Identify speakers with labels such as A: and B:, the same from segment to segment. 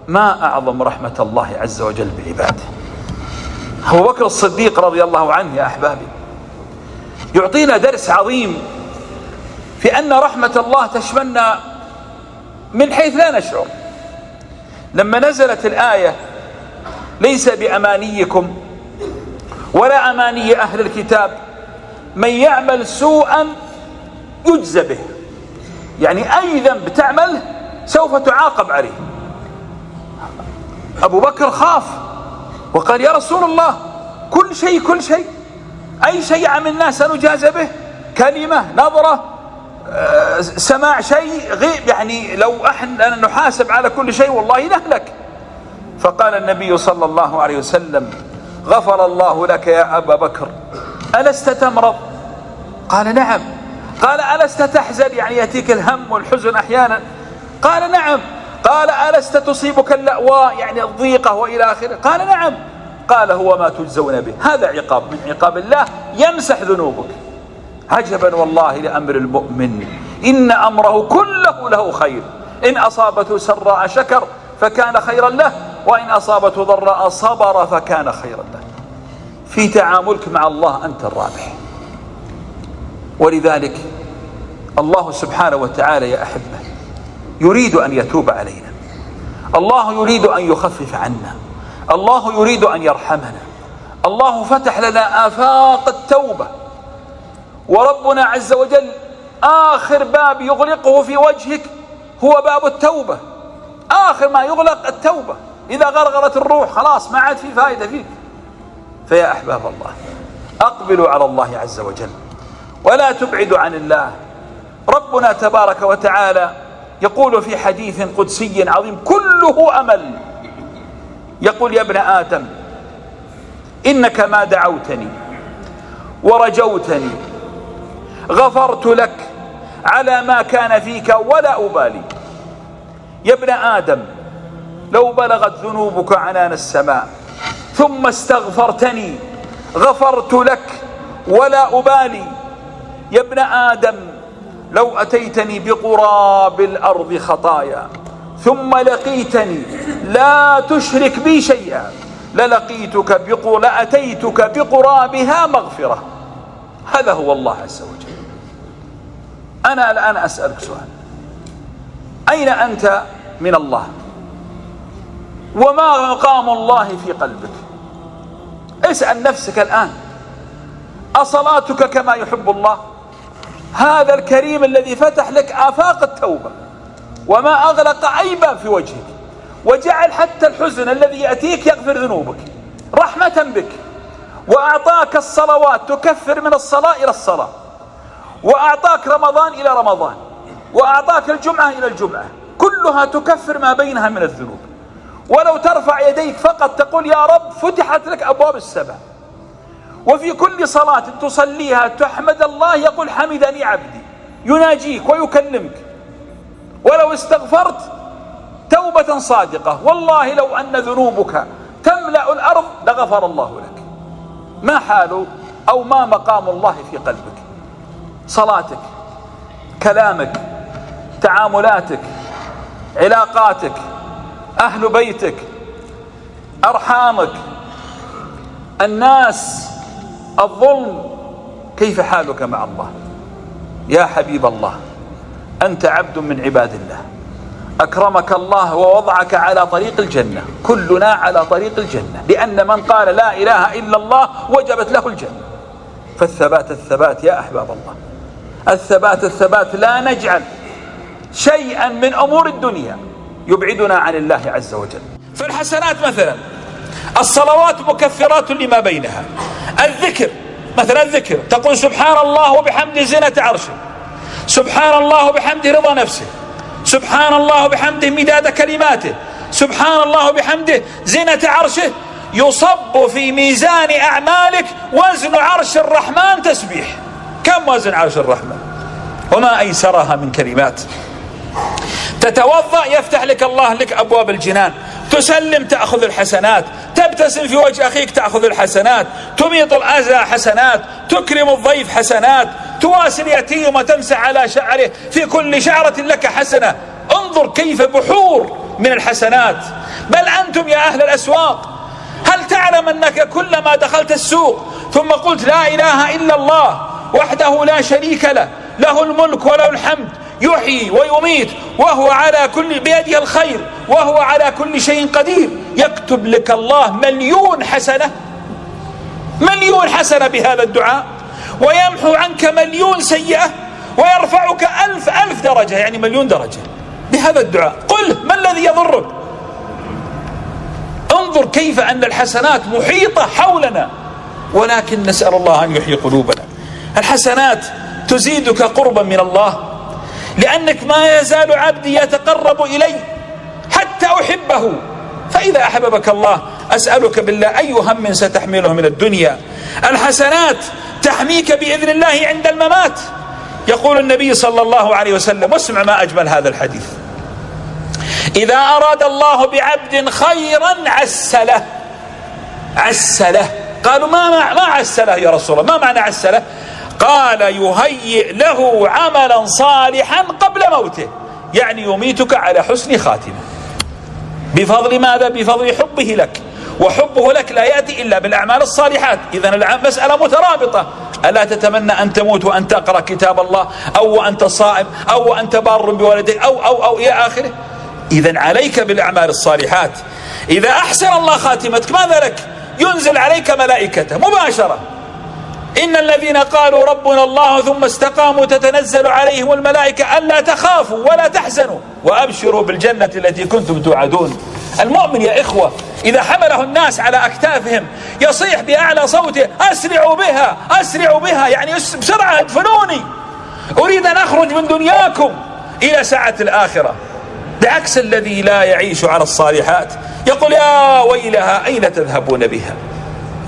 A: ما أعظم رحمة الله عز وجل بعباده. أبو بكر الصديق رضي الله عنه يا أحبابي يعطينا درس عظيم في أن رحمة الله تشملنا من حيث لا نشعر. لما نزلت الآية ليس بأمانيكم ولا أماني أهل الكتاب من يعمل سوءا يجزى به، يعني أي ذنب تعمله سوف تعاقب عليه. أبو بكر خاف وقال يا رسول الله كل شيء أي شيء عملناه سنجازى به، كلمة نظرة سماع شيء غيب، يعني لو احنا نحاسب على كل شيء والله نهلك. فقال النبي صلى الله عليه وسلم غفر الله لك يا أبا بكر، ألست تمرض؟ قال نعم. قال ألست تحزن، يعني يأتيك الهم والحزن أحيانا؟ قال نعم. قال ألست تصيبك اللأواء، يعني الضيقة وإلى آخره؟ قال نعم. قال هو ما تجزون به، هذا عقاب من عقاب الله يمسح ذنوبك. عجبا والله لأمر المؤمن، إن أمره كله له خير، إن أصابته سراء شكر فكان خيرا له، وإن أصابته ضراء صبر فكان خيرا له. في تعاملك مع الله أنت الرابح. ولذلك الله سبحانه وتعالى يا أحبة يريد أن يتوب علينا، الله يريد أن يخفف عنا، الله يريد أن يرحمنا. الله فتح لنا آفاق التوبة، وربنا عز وجل آخر باب يغلقه في وجهك هو باب التوبة. آخر ما يغلق التوبة، إذا غرغرت الروح خلاص ما عاد في فائدة فيك. فيا أحباب الله أقبلوا على الله عز وجل ولا تبعدوا عن الله. ربنا تبارك وتعالى يقول في حديث قدسي عظيم كله أمل، يقول يا ابن آدم إنك ما دعوتني ورجوتني غفرت لك على ما كان فيك ولا أبالي. يا ابن آدم لو بلغت ذنوبك عنان السماء ثم استغفرتني غفرت لك ولا أبالي. يا ابن آدم لو أتيتني بقراب الأرض خطايا ثم لقيتني لا تشرك بي شيئا لأتيتك بقرابها مغفرة. هذا هو الله عز وجل. أنا الآن أسألك سؤال، أين أنت من الله؟ وما مقام الله في قلبك؟ اسأل نفسك الآن، أصلاتك كما يحب الله؟ هذا الكريم الذي فتح لك آفاق التوبة وما أغلق أي باب في وجهك، وجعل حتى الحزن الذي يأتيك يغفر ذنوبك رحمة بك، وأعطاك الصلوات تكفر من الصلاة إلى الصلاة، وأعطاك رمضان إلى رمضان، وأعطاك الجمعة إلى الجمعة، كلها تكفر ما بينها من الذنوب. ولو ترفع يديك فقط تقول يا رب فتحت لك أبواب السبع. وفي كل صلاة تصليها تحمد الله يقول حمدني عبدي، يناجيك ويكلمك. ولو استغفرت توبة صادقة والله لو أن ذنوبك تملأ الأرض لغفر الله لك. ما حال أو ما مقام الله في قلبك؟ صلاتك، كلامك، تعاملاتك، علاقاتك، أهل بيتك، أرحامك، الناس، الظلم، كيف حالك مع الله؟ يا حبيب الله أنت عبد من عباد الله، أكرمك الله ووضعك على طريق الجنة، كلنا على طريق الجنة، لأن من قال لا إله إلا الله وجبت له الجنة. فالثبات يا أحباب الله، الثبات لا نجعل شيئا من أمور الدنيا يبعدنا عن الله عز وجل. فالحسنات مثلا الصلوات مكفرات لما بينها، الذكر مثلا الذكر تقول سبحان الله وبحمده زنة عرشه، سبحان الله وبحمده رضا نفسه، سبحان الله وبحمده مداد كلماته، سبحان الله وبحمده زنة عرشه، يصب في ميزان أعمالك وزن عرش الرحمن تسبيح. كم وزن عرش الرحمن؟ وما أيسرها من كلمات. تتوضأ يفتح لك الله لك أبواب الجنان، تسلم تأخذ الحسنات، تبتسم في وجه أخيك تأخذ الحسنات، تميط الأذى حسنات، تكرم الضيف حسنات، تواسي اليتيم وتمسح على شعره، في كل شعرة لك حسنة. انظر كيف بحور من الحسنات. بل أنتم يا أهل الأسواق، هل تعلم أنك كلما دخلت السوق ثم قلت لا إله إلا الله وحده لا شريك له، له الملك وله الحمد، يحيي ويميت وهو على كل بيده الخير وهو على كل شيء قدير، يكتب لك الله 1,000,000 حسنة، 1,000,000 حسنة بهذا الدعاء، ويمحو عنك 1,000,000 سيئة، ويرفعك 1000 درجة، يعني 1,000,000 درجة بهذا الدعاء. قل ما الذي يضرك؟ انظر كيف أن الحسنات محيطة حولنا، ولكن نسأل الله أن يحيي قلوبنا. الحسنات تزيدك قربا من الله، لأنك ما يزال عبدي يتقرب إلي حتى أحبه، فإذا أحببك الله أسألك بالله أي هم ستحمله من الدنيا. الحسنات تحميك بإذن الله عند الممات. يقول النبي صلى الله عليه وسلم، واسمع ما أجمل هذا الحديث: إذا أراد الله بعبد خيرا عسله. عسله، قالوا ما عسله يا رسول الله، ما معنى عسله؟ قال يهيئ له عملا صالحا قبل موته، يعني يميتك على حسن خاتمة. بفضل ماذا؟ بفضل حبه لك، وحبه لك لا يأتي إلا بالأعمال الصالحات. إذن المسألة مترابطة. ألا تتمنى أن تموت وأن تقرأ كتاب الله، أو أنت صائم، أو أنت بار بوالديك، أو إلى آخره؟ إذن عليك بالأعمال الصالحات. إذا أحسن الله خاتمتك ماذا لك؟ ينزل عليك ملائكته مباشرة. إن الذين قالوا ربنا الله ثم استقاموا تتنزل عليهم الملائكة ألا تخافوا ولا تحزنوا وأبشروا بالجنة التي كنتم توعدون. المؤمن يا إخوة إذا حمله الناس على أكتافهم يصيح بأعلى صوته: أسرعوا بها، أسرعوا بها، يعني بسرعة ادفنوني، أريد أن أخرج من دنياكم إلى ساعة الآخرة. بعكس الذي لا يعيش على الصالحات يقول: يا ويلها أين تذهبون بها.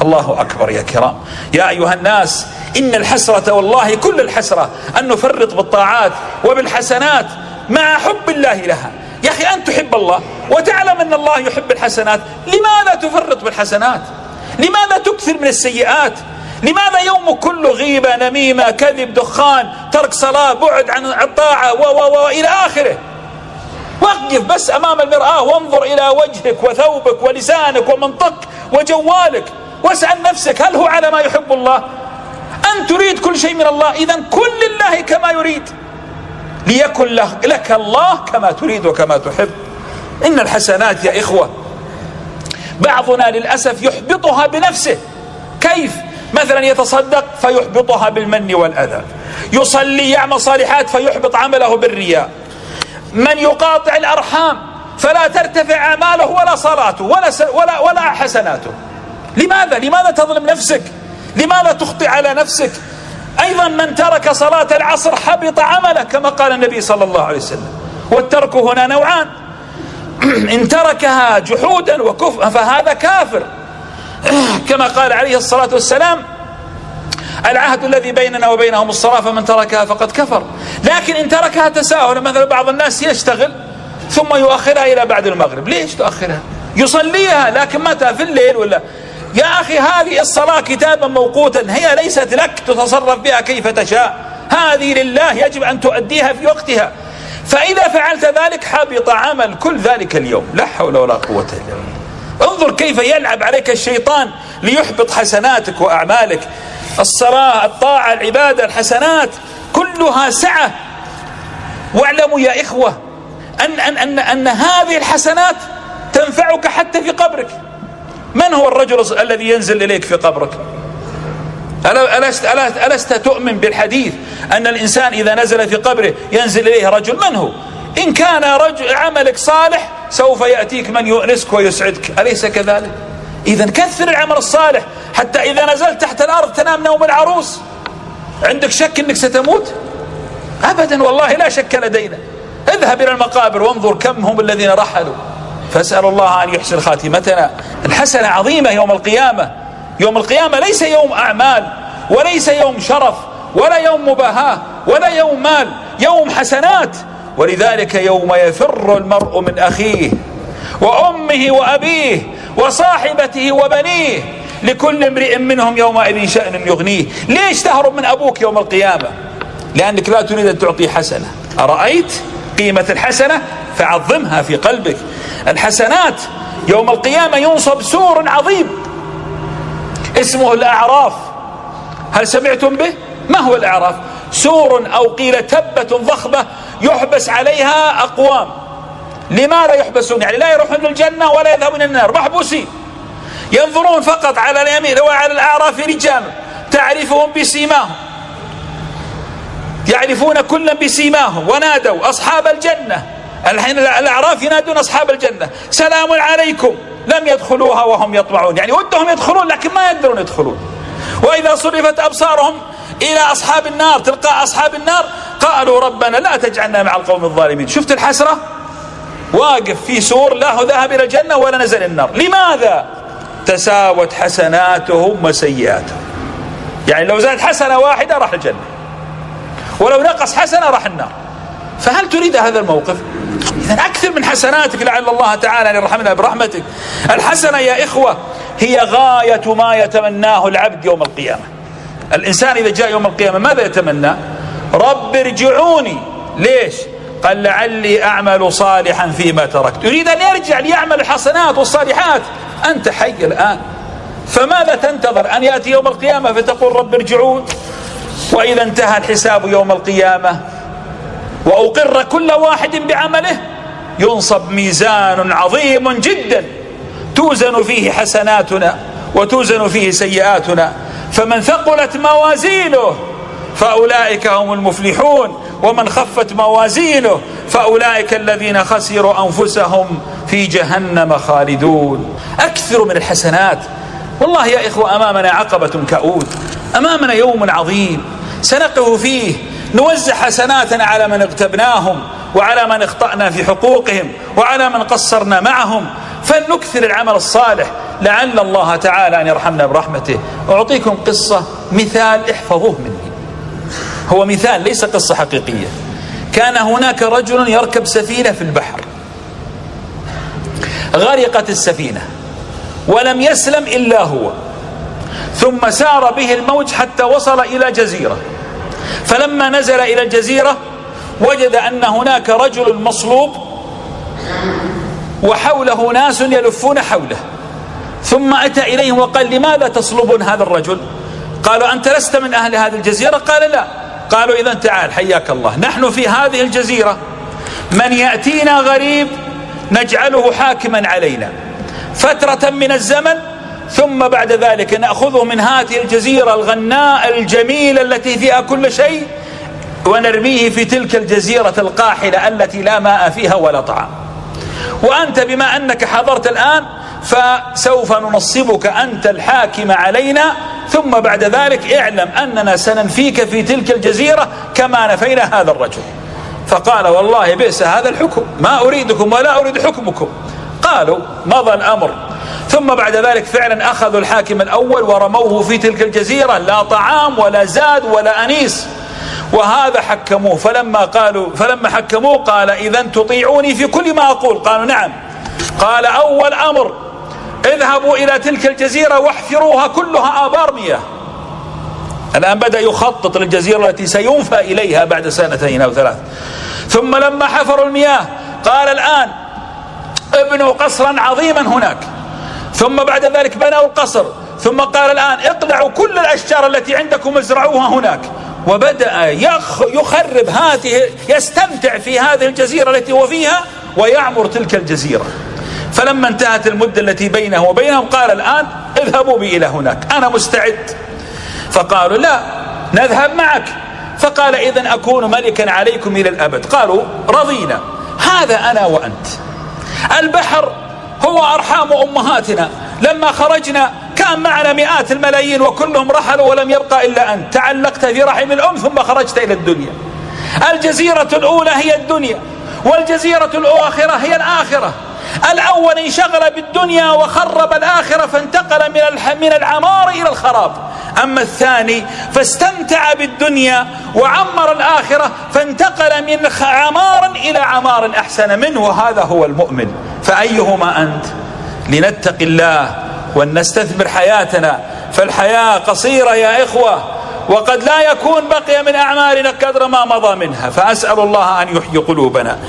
A: الله أكبر يا كرام. يا أيها الناس، إن الحسرة والله كل الحسرة أن نفرط بالطاعات وبالحسنات مع حب الله لها. يا أخي أن تحب الله وتعلم أن الله يحب الحسنات، لماذا تفرط بالحسنات؟ لماذا تكثر من السيئات؟ لماذا يومك كله غيبة، نميمة، كذب، دخان، ترك صلاة، بعد عن الطاعة وإلى آخره؟ وقف بس أمام المرآة وانظر إلى وجهك وثوبك ولسانك ومنطقك وجوالك، واسأل نفسك: هل هو على ما يحب الله؟ أن تريد كل شيء من الله، إذن كن لله كما يريد، ليكن لك الله كما تريد وكما تحب. إن الحسنات يا إخوة بعضنا للأسف يحبطها بنفسه. كيف؟ مثلا يتصدق فيحبطها بالمن والأذى، يصلي يعمل صالحات فيحبط عمله بالرياء، من يقاطع الأرحام فلا ترتفع أعماله ولا صلاته ولا حسناته. لماذا تظلم نفسك؟ لماذا تخطئ على نفسك؟ أيضا من ترك صلاة العصر حبط عمله كما قال النبي صلى الله عليه وسلم. والترك هنا نوعان: إن تركها جحودا وكفرا فهذا كافر، كما قال عليه الصلاة والسلام: العهد الذي بيننا وبينهم الصلاة فمن تركها فقد كفر. لكن إن تركها تساهلا، مثلا بعض الناس يشتغل ثم يؤخرها إلى بعد المغرب. ليش تؤخرها؟ يصليها لكن متى؟ في الليل ولا؟ يا أخي هذه الصلاة كتابا موقوتا، هي ليست لك تتصرف بها كيف تشاء، هذه لله يجب أن تؤديها في وقتها. فإذا فعلت ذلك حبط عمل كل ذلك اليوم. لا حول ولا قوة إلا بالله. انظر كيف يلعب عليك الشيطان ليحبط حسناتك وأعمالك. الصلاة، الطاعة، العبادة، الحسنات كلها سعة. واعلموا يا إخوة أن هذه الحسنات تنفعك حتى في قبرك. من هو الرجل الذي ينزل إليك في قبرك؟ ألست تؤمن بالحديث أن الإنسان إذا نزل في قبره ينزل إليه رجل؟ من هو؟ إن كان رجل عملك صالح سوف يأتيك من يؤنسك ويسعدك، أليس كذلك؟ إذن كثر العمل الصالح حتى إذا نزلت تحت الأرض تنام نوم العروس. عندك شك أنك ستموت؟ أبدا والله لا شك لدينا. اذهب إلى المقابر وانظر كم هم الذين رحلوا. فاسأل الله أن يحسن خاتمتنا. الحسنة عظيمة يوم القيامة. يوم القيامة ليس يوم أعمال وليس يوم شرف ولا يوم مباهاة ولا يوم مال، يوم حسنات. ولذلك يوم يفر المرء من أخيه وأمه وأبيه وصاحبته وبنيه لكل امرئ منهم يومئذ شأن يغنيه. ليش تهرب من أبوك يوم القيامة؟ لأنك لا تريد أن تعطي حسنة. أرأيت قيمة الحسنة فعظمها في قلبك. الحسنات يوم القيامة ينصب سور عظيم اسمه الأعراف. هل سمعتم به؟ ما هو الأعراف؟ سور أو قيل تبة ضخمة يحبس عليها أقوام. لماذا يحبسون؟ يعني لا يروحون للجنة ولا يذهبون النار، محبوسين ينظرون فقط على اليمين وعلى الأعراف رجال تعرفهم بسيماهم، يعرفون كلا بسيماهم، ونادوا أصحاب الجنة. الحين الأعراف ينادون أصحاب الجنة سلام عليكم، لم يدخلوها وهم يطمعون، يعني ودهم يدخلون لكن ما يقدرون يدخلون. وإذا صرفت أبصارهم إلى أصحاب النار تلقى أصحاب النار قالوا ربنا لا تجعلنا مع القوم الظالمين. شفت الحسرة؟ واقف في سور لا هو ذهب إلى الجنة ولا نزل النار. لماذا؟ تساوت حسناتهم وسيئاتهم. يعني لو زاد حسنة واحدة راح الجنة، ولو نقص حسنة راح النار. فهل تريد هذا الموقف؟ إذن أكثر من حسناتك لعل الله تعالى أن يرحمنا برحمتك. الحسنة يا إخوة هي غاية ما يتمناه العبد يوم القيامة. الإنسان إذا جاء يوم القيامة ماذا يتمنى؟ رب ارجعوني. ليش؟ قال لعلي أعمل صالحا فيما تركت. يريد أن يرجع ليعمل الحسنات والصالحات. أنت حي الآن، فماذا تنتظر؟ أن يأتي يوم القيامة فتقول رب ارجعون؟ وإذا انتهى الحساب يوم القيامة وأقر كل واحد بعمله ينصب ميزان عظيم جدا توزن فيه حسناتنا وتوزن فيه سيئاتنا. فمن ثقلت موازينه فأولئك هم المفلحون، ومن خفت موازينه فأولئك الذين خسروا أنفسهم في جهنم خالدون. أكثر من الحسنات. والله يا إخوة أمامنا عقبة كؤود، أمامنا يوم عظيم سنقف فيه نوزع حسناتنا على من اغتبناهم وعلى من اخطأنا في حقوقهم وعلى من قصرنا معهم. فلنكثر العمل الصالح لعل الله تعالى أن يرحمنا برحمته. أعطيكم قصة، مثال احفظوه مني، هو مثال ليس قصة حقيقية. كان هناك رجل يركب سفينة في البحر، غرقت السفينة ولم يسلم إلا هو، ثم سار به الموج حتى وصل إلى جزيرة. فلما نزل إلى الجزيرة وجد أن هناك رجل مصلوب وحوله ناس يلفون حوله، ثم أتى إليهم وقال لماذا تصلبون هذا الرجل؟ قالوا أنت لست من أهل هذه الجزيرة؟ قال لا. قالوا إذن تعال حياك الله، نحن في هذه الجزيرة من يأتينا غريب نجعله حاكما علينا فترة من الزمن، ثم بعد ذلك نأخذه من هذه الجزيرة الغناء الجميلة التي فيها كل شيء ونرميه في تلك الجزيرة القاحلة التي لا ماء فيها ولا طعام. وأنت بما أنك حضرت الآن فسوف ننصبك أنت الحاكم علينا، ثم بعد ذلك اعلم أننا سننفيك في تلك الجزيرة كما نفينا هذا الرجل. فقال والله بئس هذا الحكم، ما أريدكم ولا أريد حكمكم. قالوا مضى الأمر، ثم بعد ذلك فعلا أخذوا الحاكم الأول ورموه في تلك الجزيرة، لا طعام ولا زاد ولا أنيس، وهذا حكموه. فلما حكموه قال إذن تطيعوني في كل ما أقول؟ قالوا نعم. قال أول أمر اذهبوا إلى تلك الجزيرة واحفروها كلها آبار مياه. الآن بدأ يخطط للجزيرة التي سينفى إليها بعد 2 أو 3. ثم لما حفروا المياه قال الآن ابنوا قصرا عظيما هناك، ثم بعد ذلك بنوا القصر، ثم قال الآن اقلعوا كل الأشجار التي عندكم ازرعوها هناك. وبدأ يخرب هذه، يستمتع في هذه الجزيرة التي هو فيها ويعمر تلك الجزيرة. فلما انتهت المدة التي بينه وبينهم قال الآن اذهبوا بي إلى هناك أنا مستعد. فقالوا لا نذهب معك. فقال إذن أكون ملكا عليكم إلى الأبد. قالوا رضينا. هذا أنا وأنت. البحر هو أرحام أمهاتنا، لما خرجنا كان معنا مئات الملايين وكلهم رحلوا ولم يبقى إلا أنت، تعلقت في رحم الأم ثم خرجت إلى الدنيا. الجزيرة الأولى هي الدنيا، والجزيرة الآخرة هي الآخرة. الأول انشغل بالدنيا وخرب الآخرة فانتقل من العمار إلى الخراب، أما الثاني فاستمتع بالدنيا وعمر الآخرة فانتقل من عمار إلى عمار أحسن منه، وهذا هو المؤمن. فأيهما أنت؟ لنتقي الله ونستثمر حياتنا، فالحياة قصيرة يا إخوة، وقد لا يكون بقي من أعمالنا قدر ما مضى منها. فأسأل الله أن يحيي قلوبنا.